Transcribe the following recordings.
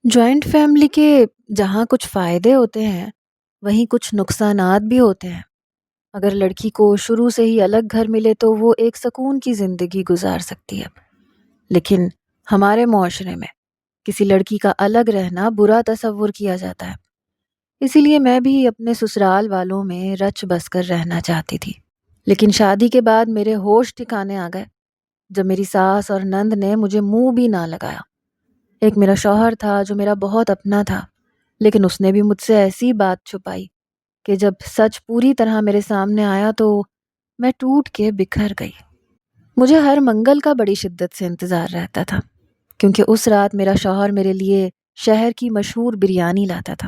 Joint family کے جہاں کچھ فائدے ہوتے ہیں وہیں کچھ نقصانات بھی ہوتے ہیں۔ اگر لڑکی کو شروع سے ہی الگ گھر ملے تو وہ ایک سکون کی زندگی گزار سکتی ہے، لیکن ہمارے معاشرے میں کسی لڑکی کا الگ رہنا برا تصور کیا جاتا ہے۔ اسی لیے میں بھی اپنے سسرال والوں میں رچ بس کر رہنا چاہتی تھی، لیکن شادی کے بعد میرے ہوش ٹھکانے آ گئے جب میری ساس اور نند نے مجھے منہ بھی نہ لگایا۔ ایک میرا شوہر تھا جو میرا بہت اپنا تھا، لیکن اس نے بھی مجھ سے ایسی بات چھپائی کہ جب سچ پوری طرح میرے سامنے آیا تو میں ٹوٹ کے بکھر گئی۔ مجھے ہر منگل کا بڑی شدت سے انتظار رہتا تھا، کیونکہ اس رات میرا شوہر میرے لیے شہر کی مشہور بریانی لاتا تھا۔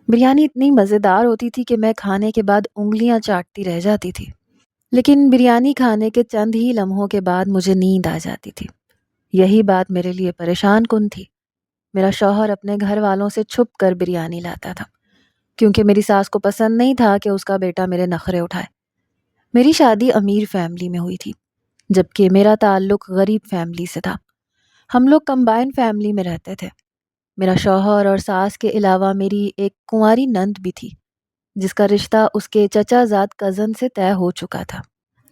بریانی اتنی مزیدار ہوتی تھی کہ میں کھانے کے بعد انگلیاں چاٹتی رہ جاتی تھی، لیکن بریانی کھانے کے چند ہی لمحوں کے بعد مجھے نیند آ جاتی تھی۔ یہی بات میرے لیے پریشان کن تھی۔ میرا شوہر اپنے گھر والوں سے چھپ کر بریانی لاتا تھا، کیونکہ میری ساس کو پسند نہیں تھا کہ اس کا بیٹا میرے نخرے اٹھائے۔ میری شادی امیر فیملی میں ہوئی تھی، جبکہ میرا تعلق غریب فیملی سے تھا۔ ہم لوگ کمبائن فیملی میں رہتے تھے۔ میرا شوہر اور ساس کے علاوہ میری ایک کنواری نند بھی تھی، جس کا رشتہ اس کے چچا زاد کزن سے طے ہو چکا تھا۔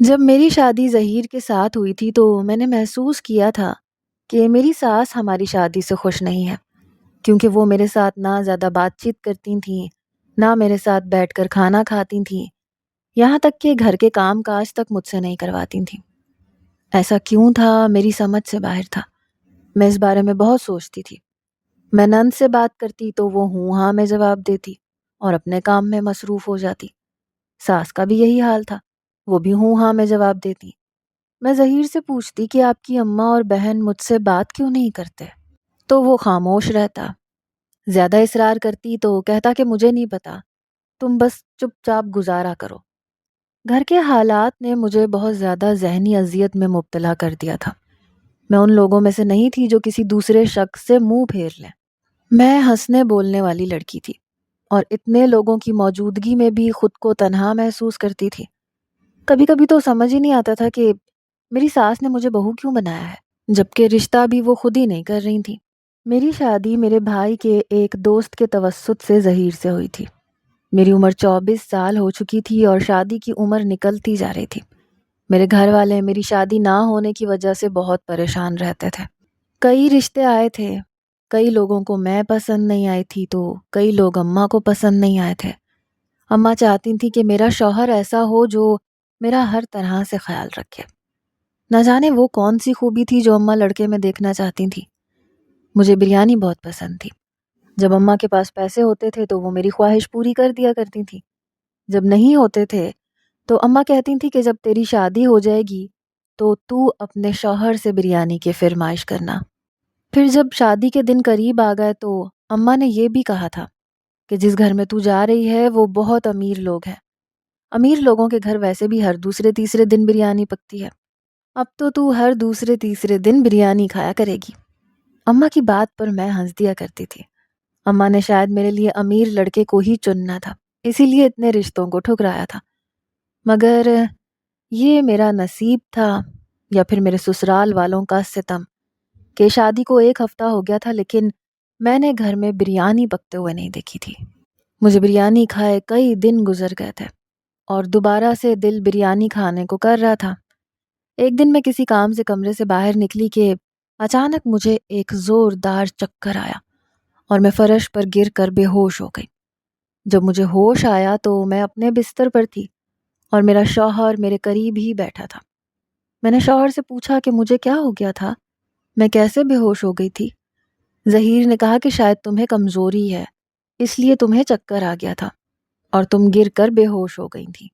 جب میری شادی ظہیر کے ساتھ ہوئی تھی تو میں نے محسوس کیا تھا کہ میری ساس ہماری شادی سے خوش نہیں ہے، کیونکہ وہ میرے ساتھ نہ زیادہ بات چیت کرتی تھیں، نہ میرے ساتھ بیٹھ کر کھانا کھاتی تھیں، یہاں تک کہ گھر کے کام کاج تک مجھ سے نہیں کرواتی تھیں۔ ایسا کیوں تھا میری سمجھ سے باہر تھا۔ میں اس بارے میں بہت سوچتی تھی۔ میں نند سے بات کرتی تو وہ ہوں ہاں میں جواب دیتی اور اپنے کام میں مصروف ہو جاتی۔ ساس کا بھی یہی حال تھا، وہ بھی ہوں ہاں میں جواب دیتی۔ میں ظہیر سے پوچھتی کہ آپ کی اماں اور بہن مجھ سے بات کیوں نہیں کرتے، تو وہ خاموش رہتا۔ زیادہ اصرار کرتی تو کہتا کہ مجھے نہیں پتا، تم بس چپ چاپ گزارا کرو۔ گھر کے حالات نے مجھے بہت زیادہ ذہنی اذیت میں مبتلا کر دیا تھا۔ میں ان لوگوں میں سے نہیں تھی جو کسی دوسرے شخص سے منہ پھیر لیں۔ میں ہنسنے بولنے والی لڑکی تھی اور اتنے لوگوں کی موجودگی میں بھی خود کو تنہا محسوس کرتی تھی۔ کبھی کبھی تو سمجھ ہی نہیں آتا تھا کہ میری ساس نے مجھے بہو کیوں بنایا ہے، جبکہ رشتہ بھی وہ خود ہی نہیں کر رہی تھی۔ میری شادی میرے بھائی کے ایک دوست کے توسط سے ظہیر سے ہوئی تھی۔ میری عمر 24 سال ہو چکی تھی اور شادی کی عمر نکلتی جا رہی تھی۔ میرے گھر والے میری شادی نہ ہونے کی وجہ سے بہت پریشان رہتے تھے۔ کئی رشتے آئے تھے، کئی لوگوں کو میں پسند نہیں آئی تھی تو کئی لوگ اماں کو پسند نہیں آئے تھے۔ اماں چاہتی تھی کہ میرا شوہر ایسا ہو جو میرا ہر طرح سے خیال رکھے۔ نہ جانے وہ کون سی خوبی تھی جو اماں لڑکے میں دیکھنا چاہتی تھی۔ مجھے بریانی بہت پسند تھی۔ جب اماں کے پاس پیسے ہوتے تھے تو وہ میری خواہش پوری کر دیا کرتی تھی۔ جب نہیں ہوتے تھے تو اماں کہتی تھی کہ جب تیری شادی ہو جائے گی تو اپنے شوہر سے بریانی کی فرمائش کرنا۔ پھر جب شادی کے دن قریب آ گئے تو اماں نے یہ بھی کہا تھا کہ جس گھر میں تو جا رہی ہے وہ بہت امیر لوگ ہیں۔ امیر لوگوں کے گھر ویسے بھی ہر دوسرے تیسرے دن بریانی پکتی ہے، اب تو ہر دوسرے تیسرے دن بریانی کھایا کرے گی۔ اماں کی بات پر میں ہنس دیا کرتی تھی۔ اماں نے شاید میرے لیے امیر لڑکے کو ہی چننا تھا، اسی لیے اتنے رشتوں کو ٹھکرایا تھا۔ مگر یہ میرا نصیب تھا یا پھر میرے سسرال والوں کا ستم کہ شادی کو ایک ہفتہ ہو گیا تھا لیکن میں نے گھر میں بریانی پکتے ہوئے نہیں دیکھی تھی۔ مجھے بریانی کھائے کئی دن گزر گئے تھے اور دوبارہ سے دل بریانی کھانے کو کر رہا تھا۔ ایک دن میں کسی کام سے کمرے سے باہر نکلی کہ اچانک مجھے ایک زوردار چکر آیا اور میں فرش پر گر کر بے ہوش ہو گئی۔ جب مجھے ہوش آیا تو میں اپنے بستر پر تھی اور میرا شوہر میرے قریب ہی بیٹھا تھا۔ میں نے شوہر سے پوچھا کہ مجھے کیا ہو گیا تھا، میں کیسے بے ہوش ہو گئی تھی۔ ظہیر نے کہا کہ شاید تمہیں کمزوری ہے، اس لیے تمہیں چکر آ گیا تھا اور تم گر کر بے ہوش ہو گئی تھی۔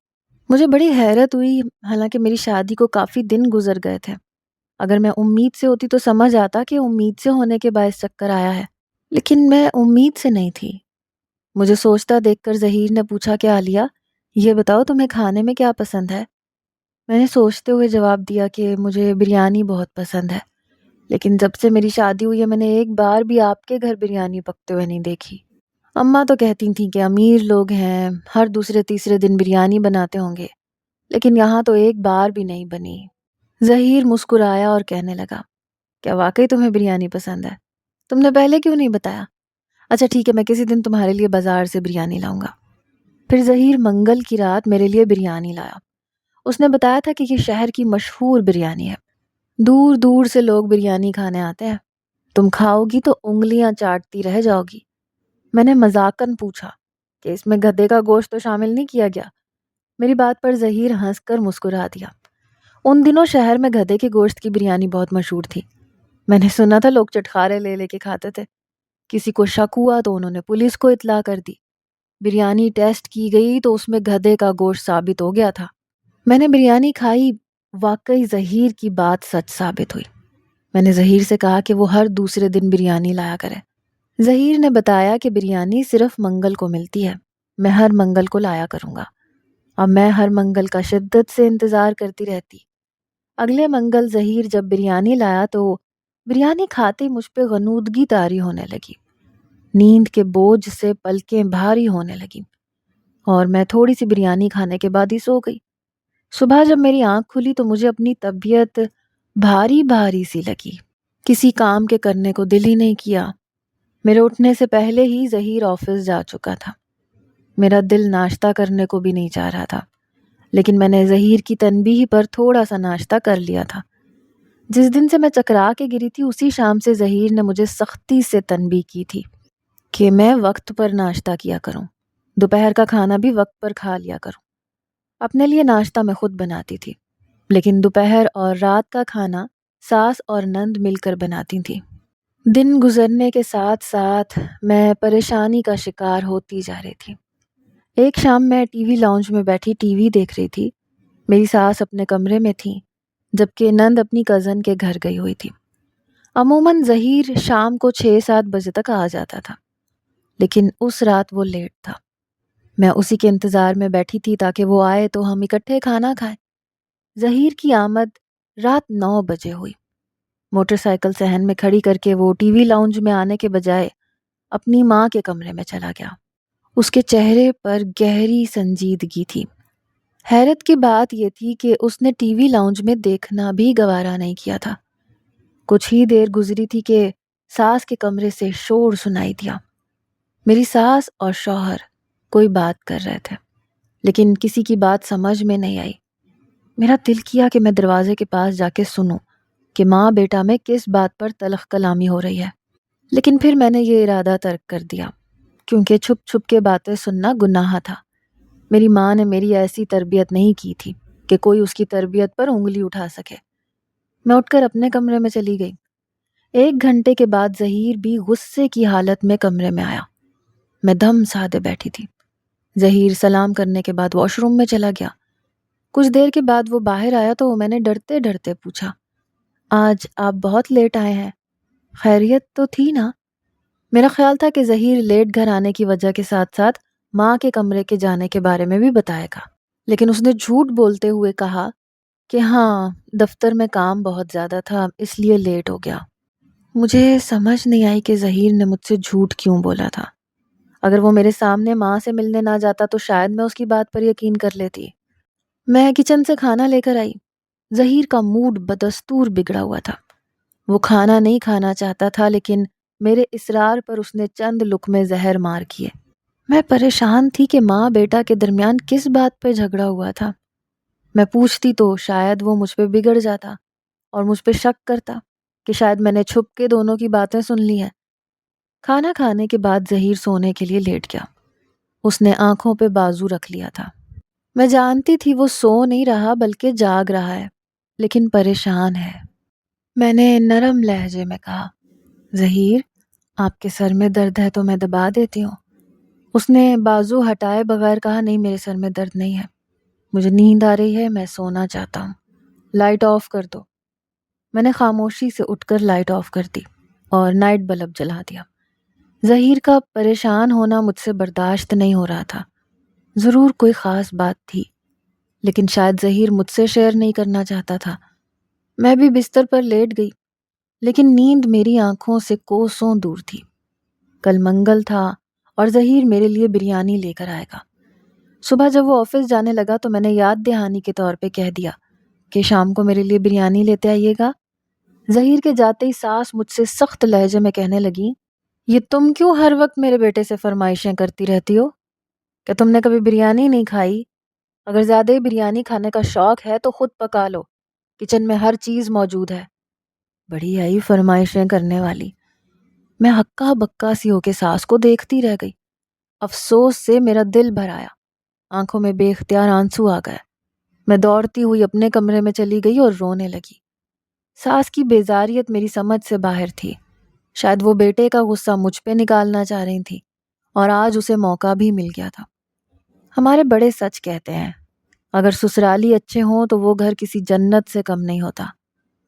مجھے بڑی حیرت ہوئی، حالانکہ میری شادی کو کافی دن گزر گئے تھے۔ اگر میں امید سے ہوتی تو سمجھ آتا کہ امید سے ہونے کے باعث چکر آیا ہے، لیکن میں امید سے نہیں تھی۔ مجھے سوچتا دیکھ کر ظہیر نے پوچھا کہ عالیہ یہ بتاؤ تمہیں کھانے میں کیا پسند ہے؟ میں نے سوچتے ہوئے جواب دیا کہ مجھے بریانی بہت پسند ہے، لیکن جب سے میری شادی ہوئی ہے میں نے ایک بار بھی آپ کے گھر بریانی پکتے ہوئے نہیں دیکھی۔ اماں تو کہتی تھیں کہ امیر لوگ ہیں، ہر دوسرے تیسرے دن بریانی بناتے ہوں گے، لیکن یہاں تو ایک بار بھی نہیں بنی۔ ظہیر مسکرایا اور کہنے لگا، کیا واقعی تمہیں بریانی پسند ہے؟ تم نے پہلے کیوں نہیں بتایا؟ اچھا ٹھیک ہے، میں کسی دن تمہارے لیے بازار سے بریانی لاؤں گا۔ پھر ظہیر منگل کی رات میرے لیے بریانی لایا۔ اس نے بتایا تھا کہ یہ شہر کی مشہور بریانی ہے، دور دور سے لوگ بریانی کھانے آتے ہیں، تم کھاؤ گی تو انگلیاں چاٹتی رہ جاؤ گی۔ میں نے مذاقن پوچھا کہ اس میں گدھے کا گوشت تو شامل نہیں کیا گیا؟ میری بات پر ظہیر ہنس کر مسکرا دیا۔ ان دنوں شہر میں گدھے کے گوشت کی بریانی بہت مشہور تھی، میں نے سنا تھا لوگ چٹخارے لے لے کے کھاتے تھے۔ کسی کو شک ہوا تو انہوں نے پولیس کو اطلاع کر دی، بریانی ٹیسٹ کی گئی تو اس میں گدھے کا گوشت ثابت ہو گیا تھا۔ میں نے بریانی کھائی، واقعی ظہیر کی بات سچ ثابت ہوئی۔ میں نے ظہیر سے کہا کہ وہ ہر دوسرے دن بریانی لایا کرے۔ ظہیر نے بتایا کہ بریانی صرف منگل کو ملتی ہے، میں ہر منگل کو لایا کروں گا۔ اب میں ہر منگل کا شدت سے انتظار کرتی رہتی۔ اگلے منگل ظہیر جب بریانی لایا تو بریانی کھاتے مجھ پہ غنودگی طاری ہونے لگی، نیند کے بوجھ سے پلکیں بھاری ہونے لگیں اور میں تھوڑی سی بریانی کھانے کے بعد ہی سو گئی۔ صبح جب میری آنکھ کھلی تو مجھے اپنی طبیعت بھاری بھاری سی لگی، کسی کام کے کرنے کو دل ہی نہیں کیا۔ میرے اٹھنے سے پہلے ہی ظہیر آفس جا چکا تھا، میرا دل ناشتہ کرنے کو بھی نہیں چاہ رہا تھا، لیکن میں نے ظہیر کی تنبیہ پر تھوڑا سا ناشتہ کر لیا تھا۔ جس دن سے میں چکرا کے گری تھی اسی شام سے ظہیر نے مجھے سختی سے تنبیہ کی تھی کہ میں وقت پر ناشتہ کیا کروں، دوپہر کا کھانا بھی وقت پر کھا لیا کروں۔ اپنے لیے ناشتہ میں خود بناتی تھی، لیکن دوپہر اور رات کا کھانا ساس اور نند مل کر بناتی تھیں۔ دن گزرنے کے ساتھ ساتھ میں پریشانی کا شکار ہوتی جا رہی تھی۔ ایک شام میں ٹی وی لاؤنج میں بیٹھی ٹی وی دیکھ رہی تھی، میری ساس اپنے کمرے میں تھی جبکہ نند اپنی کزن کے گھر گئی ہوئی تھی۔ عموماً ظہیر شام کو 6-7 بجے تک آ جاتا تھا، لیکن اس رات وہ لیٹ تھا۔ میں اسی کے انتظار میں بیٹھی تھی تاکہ وہ آئے تو ہم اکٹھے کھانا کھائیں۔ ظہیر کی آمد رات 9 بجے ہوئی۔ موٹر سائیکل صحن میں کھڑی کر کے وہ ٹی وی لاؤنج میں آنے کے بجائے اپنی ماں کے کمرے میں چلا گیا۔ اس کے چہرے پر گہری سنجیدگی تھی۔ حیرت کی بات یہ تھی کہ اس نے ٹی وی لاؤنج میں دیکھنا بھی گوارا نہیں کیا تھا۔ کچھ ہی دیر گزری تھی کہ ساس کے کمرے سے شور سنائی دیا۔ میری ساس اور شوہر کوئی بات کر رہے تھے، لیکن کسی کی بات سمجھ میں نہیں آئی۔ میرا دل کیا کہ میں دروازے کے پاس جا کے سنوں کہ ماں بیٹا میں کس بات پر تلخ کلامی ہو رہی ہے، لیکن پھر میں نے یہ ارادہ ترک کر دیا کیونکہ چھپ چھپ کے باتیں سننا گناہ تھا۔ میری ماں نے میری ایسی تربیت نہیں کی تھی کہ کوئی اس کی تربیت پر انگلی اٹھا سکے۔ میں اٹھ کر اپنے کمرے میں چلی گئی۔ 1 گھنٹے کے بعد ظہیر بھی غصے کی حالت میں کمرے میں آیا۔ میں دم سادے بیٹھی تھی۔ ظہیر سلام کرنے کے بعد واش روم میں چلا گیا۔ کچھ دیر کے بعد وہ باہر آیا تو میں نے ڈرتے ڈرتے پوچھا، آج آپ بہت لیٹ آئے ہیں، خیریت تو تھی نا؟ میرا خیال تھا کہ ظہیر لیٹ گھر آنے کی وجہ کے ساتھ ساتھ ماں کے کمرے کے جانے کے بارے میں بھی بتائے گا، لیکن اس نے جھوٹ بولتے ہوئے کہا کہ ہاں دفتر میں کام بہت زیادہ تھا اس لیے لیٹ ہو گیا۔ مجھے سمجھ نہیں آئی کہ ظہیر نے مجھ سے جھوٹ کیوں بولا تھا۔ اگر وہ میرے سامنے ماں سے ملنے نہ جاتا تو شاید میں اس کی بات پر یقین کر لیتی۔ میں کچن سے کھانا لے کر آئی۔ ظہیر کا موڈ بدستور بگڑا ہوا تھا۔ وہ کھانا نہیں کھانا چاہتا تھا، لیکن میرے اصرار پر اس نے چند لقمے زہر مار کیے۔ میں پریشان تھی کہ ماں بیٹا کے درمیان کس بات پہ جھگڑا ہوا تھا۔ میں پوچھتی تو شاید وہ مجھ پہ بگڑ جاتا اور مجھ پہ شک کرتا کہ شاید میں نے چھپ کے دونوں کی باتیں سن لی ہیں۔ کھانا کھانے کے بعد ظہیر سونے کے لیے لیٹ گیا۔ اس نے آنکھوں پہ بازو رکھ لیا تھا۔ میں جانتی تھی وہ سو نہیں رہا بلکہ جاگ رہا ہے، لیکن پریشان ہے۔ میں نے نرم لہجے میں کہا، ظہیر آپ کے سر میں درد ہے تو میں دبا دیتی ہوں۔ اس نے بازو ہٹائے بغیر کہا، نہیں میرے سر میں درد نہیں ہے، مجھے نیند آ رہی ہے، میں سونا چاہتا ہوں، لائٹ آف کر دو۔ میں نے خاموشی سے اٹھ کر لائٹ آف کر دی اور نائٹ بلب جلا دیا۔ ظہیر کا پریشان ہونا مجھ سے برداشت نہیں ہو رہا تھا۔ ضرور کوئی خاص بات تھی، لیکن شاید ظہیر مجھ سے شیئر نہیں کرنا چاہتا تھا۔ میں بھی بستر پر لیٹ گئی، لیکن نیند میری آنکھوں سے کوسوں دور تھی۔ کل منگل تھا اور ظہیر میرے لیے بریانی لے کر آئے گا۔ صبح جب وہ آفس جانے لگا تو میں نے یاد دہانی کے طور پہ کہہ دیا کہ شام کو میرے لیے بریانی لیتے آئیے گا۔ ظہیر کے جاتے ہی ساس مجھ سے سخت لہجے میں کہنے لگی یہ تم کیوں ہر وقت میرے بیٹے سے فرمائشیں کرتی رہتی ہو کہ تم نے کبھی بریانی نہیں کھائی؟ اگر زیادہ ہی بریانی کھانے کا شوق ہے تو خود پکا لو، کچن میں ہر چیز موجود ہے۔ بڑی آئی فرمائشیں کرنے والی۔ میں ہکا بکا سی ہو کے ساس کو دیکھتی رہ گئی۔ افسوس سے میرا دل بھر آیا، آنکھوں میں بے اختیار آنسو آ گئے۔ میں دوڑتی ہوئی اپنے کمرے میں چلی گئی اور رونے لگی۔ ساس کی بیزاریت میری سمجھ سے باہر تھی۔ شاید وہ بیٹے کا غصہ مجھ پہ نکالنا چاہ رہی تھی، اور آج اسے موقع بھی مل گیا تھا۔ ہمارے بڑے سچ کہتے ہیں، اگر سسرالی اچھے ہوں تو وہ گھر کسی جنت سے کم نہیں ہوتا،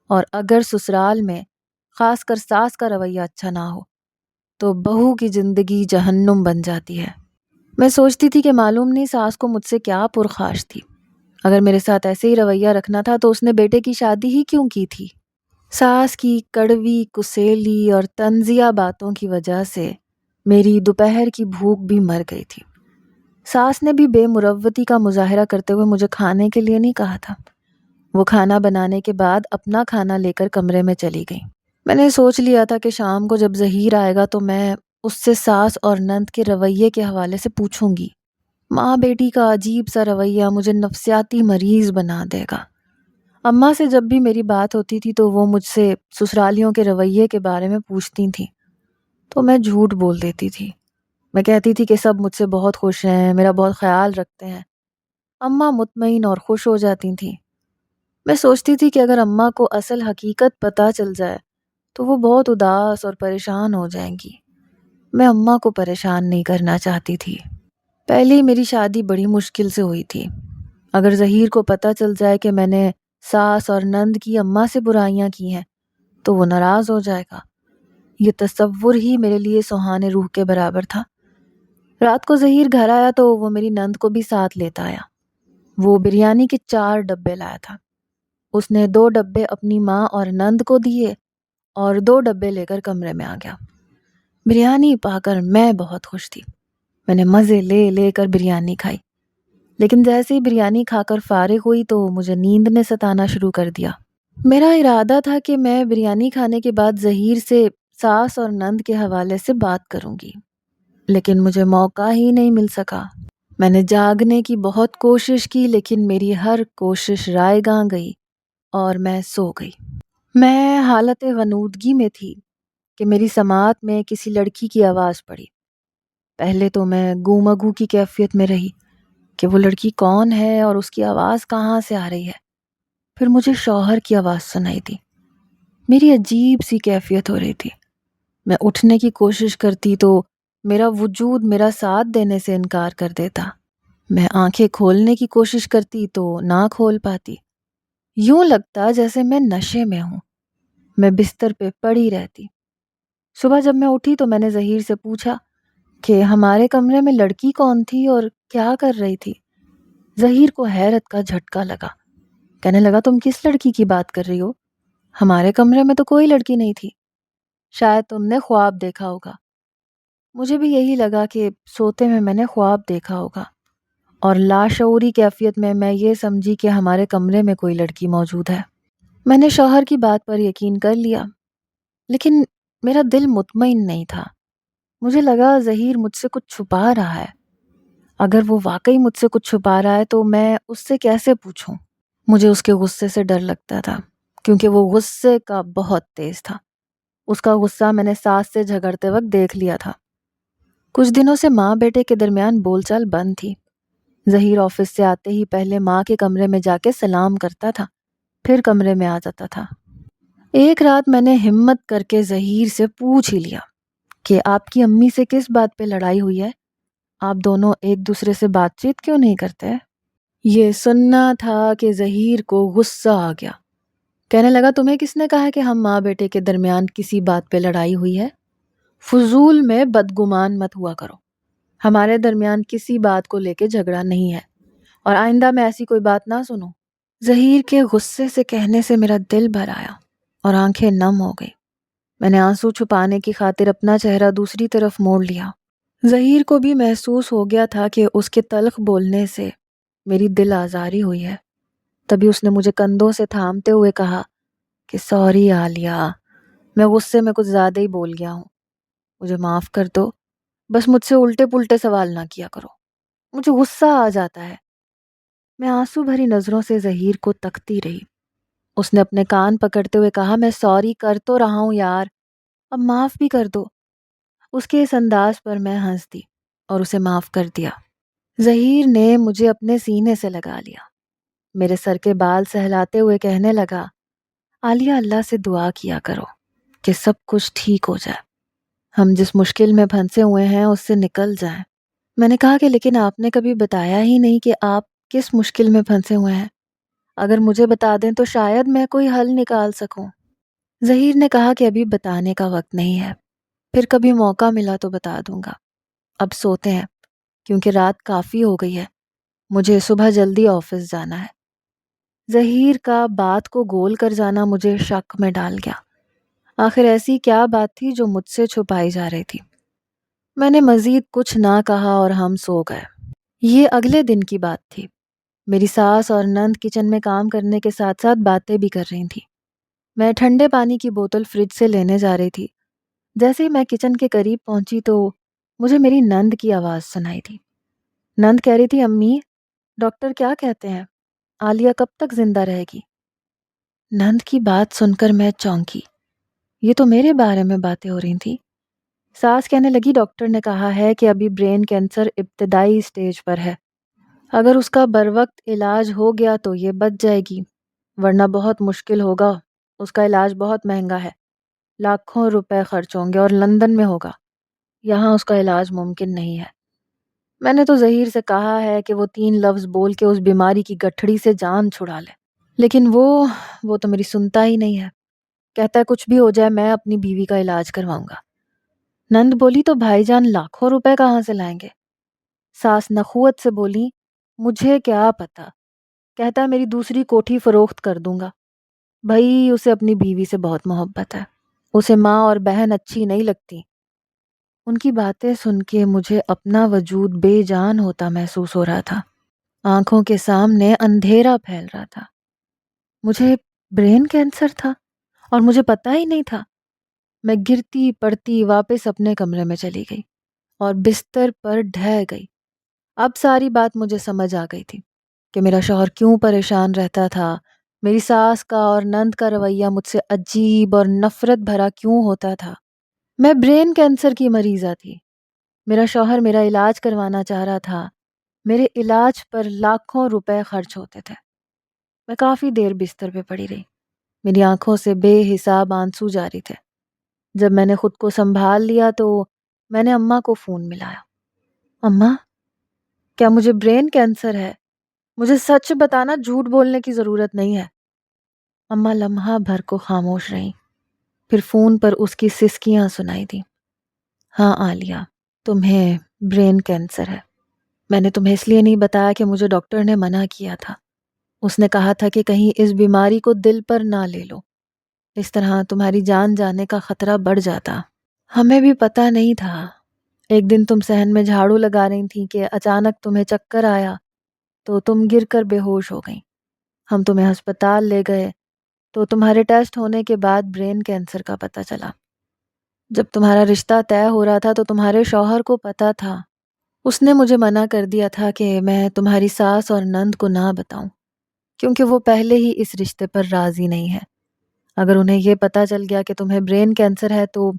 اور اگر سسرال میں خاص کر ساس کا رویہ اچھا نہ ہو تو بہو کی زندگی جہنم بن جاتی ہے۔ میں سوچتی تھی کہ معلوم نہیں ساس کو مجھ سے کیا پرخاش تھی۔ اگر میرے ساتھ ایسے ہی رویہ رکھنا تھا تو اس نے بیٹے کی شادی ہی کیوں کی تھی؟ ساس کی کڑوی کسیلی اور طنزیہ باتوں کی وجہ سے میری دوپہر کی بھوک بھی مر گئی تھی۔ ساس نے بھی بے مروتی کا مظاہرہ کرتے ہوئے مجھے کھانے کے لیے نہیں کہا تھا۔ وہ کھانا بنانے کے بعد اپنا کھانا لے کر کمرے میں چلی گئی۔ میں نے سوچ لیا تھا کہ شام کو جب ظہیر آئے گا تو میں اس سے ساس اور نند کے رویے کے حوالے سے پوچھوں گی۔ ماں بیٹی کا عجیب سا رویہ مجھے نفسیاتی مریض بنا دے گا۔ اماں سے جب بھی میری بات ہوتی تھی تو وہ مجھ سے سسرالیوں کے رویے کے بارے میں پوچھتی تھیں، تو میں جھوٹ بول دیتی تھی۔ میں کہتی تھی کہ سب مجھ سے بہت خوش ہیں، میرا بہت خیال رکھتے ہیں۔ اماں مطمئن اور خوش ہو جاتی تھیں۔ میں سوچتی تھی کہ اگر اماں کو اصل حقیقت پتہ چل جائے تو وہ بہت اداس اور پریشان ہو جائیں گی۔ میں اماں کو پریشان نہیں کرنا چاہتی تھی۔ پہلی میری شادی بڑی مشکل سے ہوئی تھی۔ اگر ظہیر کو پتہ چل جائے کہ میں نے ساس اور نند کی اماں سے برائیاں کی ہیں تو وہ ناراض ہو جائے گا۔ یہ تصور ہی میرے لیے سوہانے روح کے برابر تھا۔ رات کو ظہیر گھر آیا تو وہ میری نند کو بھی ساتھ لیتا آیا۔ وہ بریانی کے 4 ڈبے لایا تھا۔ اس نے 2 ڈبے اپنی ماں اور نند کو دیے اور 2 ڈبے لے کر کمرے میں آ گیا۔ بریانی پا کر میں بہت خوش تھی۔ میں نے مزے لے لے کر بریانی کھائی، لیکن جیسے ہی بریانی کھا کر فارغ ہوئی تو مجھے نیند نے ستانا شروع کر دیا۔ میرا ارادہ تھا کہ میں بریانی کھانے کے بعد ظہیر سے ساس اور نند کے حوالے سے بات کروں گی، لیکن مجھے موقع ہی نہیں مل سکا۔ میں نے جاگنے کی بہت کوشش کی، لیکن میری ہر کوشش رائے گاں گئی اور میں سو گئی۔ میں حالت غنودگی میں تھی کہ میری سماعت میں کسی لڑکی کی آواز پڑی۔ پہلے تو میں گومگو کی کیفیت میں رہی کہ وہ لڑکی کون ہے اور اس کی آواز کہاں سے آ رہی ہے۔ پھر مجھے شوہر کی آواز سنائی دی۔ میری عجیب سی کیفیت ہو رہی تھی۔ میں اٹھنے کی کوشش کرتی تو میرا وجود میرا ساتھ دینے سے انکار کر دیتا۔ میں آنکھیں کھولنے کی کوشش کرتی تو نہ کھول پاتی۔ یوں لگتا جیسے میں نشے میں ہوں۔ میں بستر پہ پڑی رہتی۔ صبح جب میں اٹھی تو میں نے ظہیر سے پوچھا کہ ہمارے کمرے میں لڑکی کون تھی اور کیا کر رہی تھی؟ ظہیر کو حیرت کا جھٹکا لگا۔ کہنے لگا تم کس لڑکی کی بات کر رہی ہو؟ ہمارے کمرے میں تو کوئی لڑکی نہیں تھی۔ شاید تم نے خواب دیکھا ہوگا۔ مجھے بھی یہی لگا کہ سوتے میں نے خواب دیکھا ہوگا، اور لاشعوری کیفیت میں یہ سمجھی کہ ہمارے کمرے میں کوئی لڑکی موجود ہے۔ میں نے شوہر کی بات پر یقین کر لیا، لیکن میرا دل مطمئن نہیں تھا۔ مجھے لگا ظہیر مجھ سے کچھ چھپا رہا ہے۔ اگر وہ واقعی مجھ سے کچھ چھپا رہا ہے تو میں اس سے کیسے پوچھوں؟ مجھے اس کے غصے سے ڈر لگتا تھا، کیونکہ وہ غصے کا بہت تیز تھا۔ اس کا غصہ میں نے ساس سے جھگڑتے وقت دیکھ لیا تھا۔ کچھ دنوں سے ماں بیٹے کے درمیان بول چال بند تھی۔ ظہیر آفس سے آتے ہی پہلے ماں کے کمرے میں جا کے سلام کرتا تھا، پھر کمرے میں آ جاتا تھا۔ ایک رات میں نے ہمت کر کے ظہیر سے پوچھ ہی لیا کہ آپ کی امی سے کس بات پہ لڑائی ہوئی ہے؟ آپ دونوں ایک دوسرے سے بات چیت کیوں نہیں کرتے؟ یہ سننا تھا کہ ظہیر کو غصہ آ گیا۔ کہنے لگا تمہیں کس نے کہا کہ ہم ماں بیٹے کے درمیان کسی بات پہ لڑائی ہوئی ہے؟ فضول میں بدگمان مت ہوا کرو۔ ہمارے درمیان کسی بات کو لے کے جھگڑا نہیں ہے، اور آئندہ میں ایسی کوئی بات نہ سنوں۔ ظہیر کے غصے سے کہنے سے میرا دل بھر آیا اور آنکھیں نم ہو گئی۔ میں نے آنسو چھپانے کی خاطر اپنا چہرہ دوسری طرف موڑ لیا۔ ظہیر کو بھی محسوس ہو گیا تھا کہ اس کے تلخ بولنے سے میری دل آزاری ہوئی ہے۔ تبھی اس نے مجھے کندھوں سے تھامتے ہوئے کہا کہ سوری عالیہ، میں غصے میں کچھ زیادہ ہی بول گیا ہوں۔ مجھے معاف کر دو، بس مجھ سے الٹے پلٹے سوال نہ کیا کرو، مجھے غصہ آ جاتا ہے۔ میں آنسو بھری نظروں سے ظہیر کو تکتی رہی۔ اس نے اپنے کان پکڑتے ہوئے کہا، میں سوری کر تو رہا ہوں یار، اب معاف بھی کر دو۔ اس کے اس انداز پر میں ہنس دی اور اسے معاف کر دیا۔ ظہیر نے مجھے اپنے سینے سے لگا لیا، میرے سر کے بال سہلاتے ہوئے کہنے لگا، عالیہ اللہ سے دعا کیا کرو کہ سب کچھ ٹھیک ہو جائے، ہم جس مشکل میں پھنسے ہوئے ہیں اس سے نکل جائیں۔ میں نے کہا کہ لیکن آپ نے کبھی بتایا ہی نہیں کہ آپ کس مشکل میں پھنسے ہوئے ہیں، اگر مجھے بتا دیں تو شاید میں کوئی حل نکال سکوں۔ ظہیر نے کہا کہ ابھی بتانے کا وقت نہیں ہے، پھر کبھی موقع ملا تو بتا دوں گا، اب سوتے ہیں کیونکہ رات کافی ہو گئی ہے، مجھے صبح جلدی آفس جانا ہے۔ ظہیر کا بات کو گول کر جانا مجھے شک میں ڈال گیا۔ آخر ایسی کیا بات تھی جو مجھ سے چھپائی جا رہی تھی؟ میں نے مزید کچھ نہ کہا اور ہم سو گئے۔ یہ اگلے دن کی بات تھی۔ میری ساس اور نند کچن میں کام کرنے کے ساتھ ساتھ باتیں بھی کر رہی تھیں۔ میں ٹھنڈے پانی کی بوتل فریج سے لینے جا رہی تھی۔ جیسے ہی میں کچن کے قریب پہنچی تو مجھے میری نند کی آواز سنائی تھی۔ نند کہہ رہی تھی، امی ڈاکٹر کیا کہتے ہیں، عالیہ کب تک زندہ رہے گی؟ نند کی بات سن کر میں چونکی، یہ تو میرے بارے میں باتیں ہو رہی تھیں۔ ساس کہنے لگی، ڈاکٹر نے کہا ہے کہ ابھی برین کینسر ابتدائی سٹیج پر ہے، اگر اس کا بروقت علاج ہو گیا تو یہ بچ جائے گی، ورنہ بہت مشکل ہوگا، اس کا علاج بہت مہنگا ہے، لاکھوں روپے خرچ ہوں گے اور لندن میں ہوگا، یہاں اس کا علاج ممکن نہیں ہے۔ میں نے تو ظہیر سے کہا ہے کہ وہ 3 لفظ بول کے اس بیماری کی گٹھڑی سے جان چھڑا لے، لیکن وہ تو میری سنتا ہی نہیں ہے، کہتا ہے کچھ بھی ہو جائے میں اپنی بیوی کا علاج کرواؤں گا۔ نند بولی، تو بھائی جان لاکھوں روپے کہاں سے لائیں گے؟ ساس نخوت سے بولی، مجھے کیا پتا، کہتا ہے میری دوسری کوٹھی فروخت کر دوں گا۔ بھائی اسے اپنی بیوی سے بہت محبت ہے، اسے ماں اور بہن اچھی نہیں لگتی۔ ان کی باتیں سن کے مجھے اپنا وجود بے جان ہوتا محسوس ہو رہا تھا، آنکھوں کے سامنے اندھیرا پھیل رہا تھا۔ مجھے برین کینسر تھا اور مجھے پتہ ہی نہیں تھا۔ میں گرتی پڑتی واپس اپنے کمرے میں چلی گئی اور بستر پر ڈھہ گئی۔ اب ساری بات مجھے سمجھ آ گئی تھی کہ میرا شوہر کیوں پریشان رہتا تھا، میری ساس کا اور نند کا رویہ مجھ سے عجیب اور نفرت بھرا کیوں ہوتا تھا۔ میں برین کینسر کی مریضہ تھی، میرا شوہر میرا علاج کروانا چاہ رہا تھا، میرے علاج پر لاکھوں روپے خرچ ہوتے تھے۔ میں کافی دیر بستر پہ پڑی رہی، میری آنکھوں سے بے حساب آنسو جاری تھے۔ جب میں نے خود کو سنبھال لیا تو میں نے اماں کو فون ملایا۔ اماں، کیا مجھے برین کینسر ہے؟ مجھے سچ بتانا، جھوٹ بولنے کی ضرورت نہیں ہے۔ اماں لمحہ بھر کو خاموش رہیں، پھر فون پر اس کی سسکیاں سنائی دیں۔ ہاں عالیہ، تمہیں برین کینسر ہے، میں نے تمہیں اس لیے نہیں بتایا کہ مجھے ڈاکٹر نے منع کیا تھا، اس نے کہا تھا کہ کہیں اس بیماری کو دل پر نہ لے لو، اس طرح تمہاری جان جانے کا خطرہ بڑھ جاتا۔ ہمیں بھی پتہ نہیں تھا، ایک دن تم صحن میں جھاڑو لگا رہی تھیں کہ اچانک تمہیں چکر آیا تو تم گر کر بے ہوش ہو گئیں۔ ہم تمہیں ہسپتال لے گئے تو تمہارے ٹیسٹ ہونے کے بعد برین کینسر کا پتہ چلا۔ جب تمہارا رشتہ طے ہو رہا تھا تو تمہارے شوہر کو پتہ تھا، اس نے مجھے منع کر دیا تھا کہ میں تمہاری ساس اور نند کو نہ بتاؤں، کیونکہ وہ پہلے ہی اس رشتے پر راضی نہیں ہے۔ اگر انہیں یہ پتہ چل گیا کہ تمہیں برین کینسر ہے تو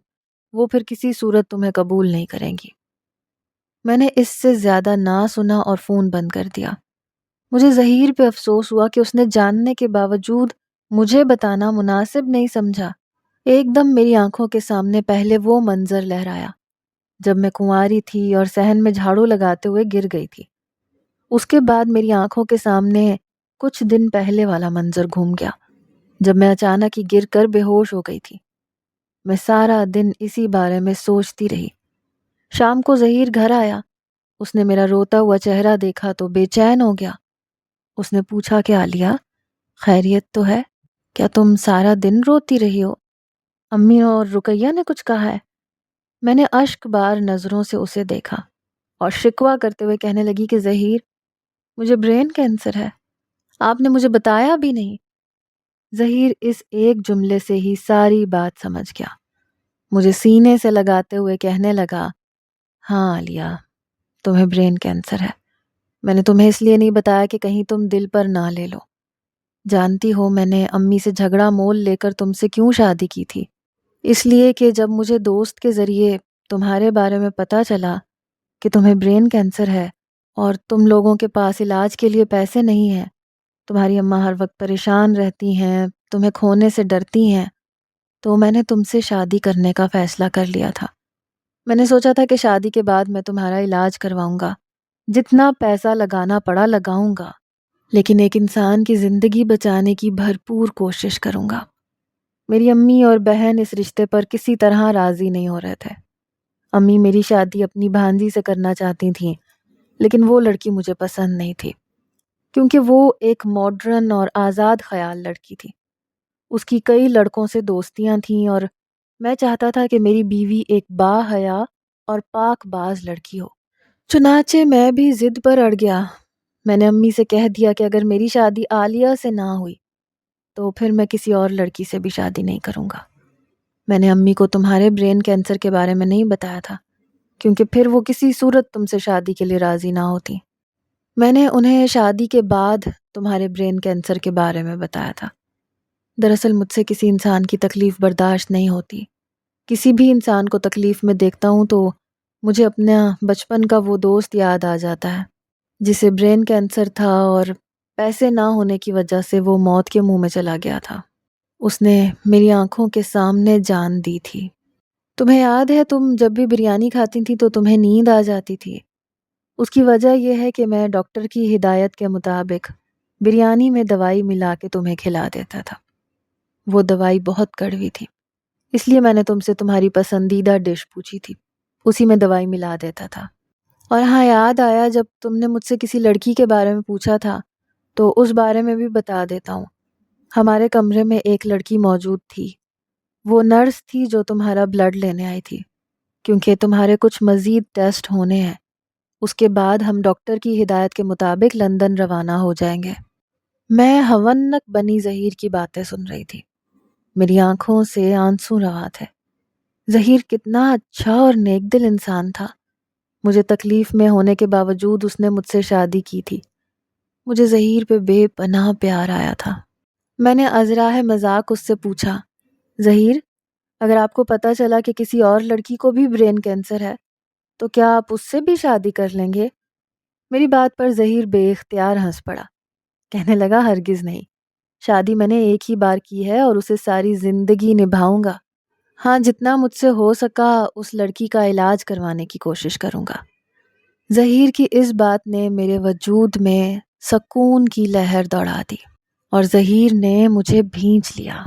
وہ پھر کسی صورت تمہیں قبول نہیں کریں گی۔ میں نے اس سے زیادہ نہ سنا اور فون بند کر دیا۔ مجھے ظہیر پہ افسوس ہوا کہ اس نے جاننے کے باوجود مجھے بتانا مناسب نہیں سمجھا۔ ایک دم میری آنکھوں کے سامنے پہلے وہ منظر لہرایا جب میں کنواری تھی اور صحن میں جھاڑو لگاتے ہوئے گر گئی تھی۔ اس کے بعد میری آنکھوں کے سامنے کچھ دن پہلے والا منظر گھوم گیا جب میں اچانک ہی گر کر بے ہوش ہو گئی تھی۔ میں سارا دن اسی بارے میں سوچتی رہی۔ شام کو ظہیر گھر آیا، اس نے میرا روتا ہوا چہرہ دیکھا تو بے چین ہو گیا۔ اس نے پوچھا کہ عالیہ خیریت تو ہے؟ کیا تم سارا دن روتی رہی ہو؟ امی اور رقیہ نے کچھ کہا ہے؟ میں نے اشک بار نظروں سے اسے دیکھا اور شکوہ کرتے ہوئے کہنے لگی کہ ظہیر، مجھے برین کینسر ہے، آپ نے مجھے بتایا بھی نہیں۔ ظہیر اس ایک جملے سے ہی ساری بات سمجھ گیا۔ مجھے سینے سے لگاتے ہوئے کہنے لگا، ہاں عالیہ، تمہیں برین کینسر ہے۔ میں نے تمہیں اس لیے نہیں بتایا کہ کہیں تم دل پر نہ لے لو۔ جانتی ہو میں نے امی سے جھگڑا مول لے کر تم سے کیوں شادی کی تھی؟ اس لیے کہ جب مجھے دوست کے ذریعے تمہارے بارے میں پتہ چلا کہ تمہیں برین کینسر ہے اور تم لوگوں کے پاس علاج کے لیے پیسے نہیں ہیں، تمہاری اماں ہر وقت پریشان رہتی ہیں، تمہیں کھونے سے ڈرتی ہیں، تو میں نے تم سے شادی کرنے کا فیصلہ کر لیا تھا۔ میں نے سوچا تھا کہ شادی کے بعد میں تمہارا علاج کرواؤں گا، جتنا پیسہ لگانا پڑا لگاؤں گا، لیکن ایک انسان کی زندگی بچانے کی بھرپور کوشش کروں گا۔ میری امی اور بہن اس رشتے پر کسی طرح راضی نہیں ہو رہے تھے۔ امی میری شادی اپنی بھانجی سے کرنا چاہتی تھیں، لیکن وہ لڑکی مجھے پسند نہیں تھی، کیونکہ وہ ایک ماڈرن اور آزاد خیال لڑکی تھی۔ اس کی کئی لڑکوں سے دوستیاں تھیں اور میں چاہتا تھا کہ میری بیوی ایک باحیا اور پاک باز لڑکی ہو۔ چنانچہ میں بھی ضد پر اڑ گیا۔ میں نے امی سے کہہ دیا کہ اگر میری شادی عالیہ سے نہ ہوئی تو پھر میں کسی اور لڑکی سے بھی شادی نہیں کروں گا۔ میں نے امی کو تمہارے برین کینسر کے بارے میں نہیں بتایا تھا، کیونکہ پھر وہ کسی صورت تم سے شادی کے لیے راضی نہ ہوتی۔ میں نے انہیں شادی کے بعد تمہارے برین کینسر کے بارے میں بتایا تھا۔ دراصل مجھ سے کسی انسان کی تکلیف برداشت نہیں ہوتی۔ کسی بھی انسان کو تکلیف میں دیکھتا ہوں تو مجھے اپنا بچپن کا وہ دوست یاد آ جاتا ہے جسے برین کینسر تھا اور پیسے نہ ہونے کی وجہ سے وہ موت کے منہ میں چلا گیا تھا۔ اس نے میری آنکھوں کے سامنے جان دی تھی۔ تمہیں یاد ہے تم جب بھی بریانی کھاتی تھی تو تمہیں نیند آ جاتی تھی؟ اس کی وجہ یہ ہے کہ میں ڈاکٹر کی ہدایت کے مطابق بریانی میں دوائی ملا کے تمہیں کھلا دیتا تھا۔ وہ دوائی بہت کڑوی تھی، اس لیے میں نے تم سے تمہاری پسندیدہ ڈش پوچھی تھی، اسی میں دوائی ملا دیتا تھا۔ اور ہاں، یاد آیا جب تم نے مجھ سے کسی لڑکی کے بارے میں پوچھا تھا تو اس بارے میں بھی بتا دیتا ہوں۔ ہمارے کمرے میں ایک لڑکی موجود تھی، وہ نرس تھی جو تمہارا بلڈ لینے آئی تھی، کیونکہ تمہارے کچھ مزید ٹیسٹ ہونے ہیں۔ اس کے بعد ہم ڈاکٹر کی ہدایت کے مطابق لندن روانہ ہو جائیں گے۔ میں ہونک بنی ظہیر کی باتیں سن رہی تھی، میری آنکھوں سے آنسو روا تھے۔ ظہیر کتنا اچھا اور نیک دل انسان تھا۔ مجھے تکلیف میں ہونے کے باوجود اس نے مجھ سے شادی کی تھی۔ مجھے ظہیر پہ بے پناہ پیار آیا تھا۔ میں نے ازراہ مذاق اس سے پوچھا، ظہیر، اگر آپ کو پتہ چلا کہ کسی اور لڑکی کو بھی برین کینسر ہے تو کیا آپ اس سے بھی شادی کر لیں گے؟ میری بات پر ظہیر بے اختیار ہنس پڑا، کہنے لگا، ہرگز نہیں، شادی میں نے ایک ہی بار کی ہے اور اسے ساری زندگی نبھاؤں گا۔ ہاں، جتنا مجھ سے ہو سکا اس لڑکی کا علاج کروانے کی کوشش کروں گا۔ ظہیر کی اس بات نے میرے وجود میں سکون کی لہر دوڑا دی اور ظہیر نے مجھے بھینچ لیا۔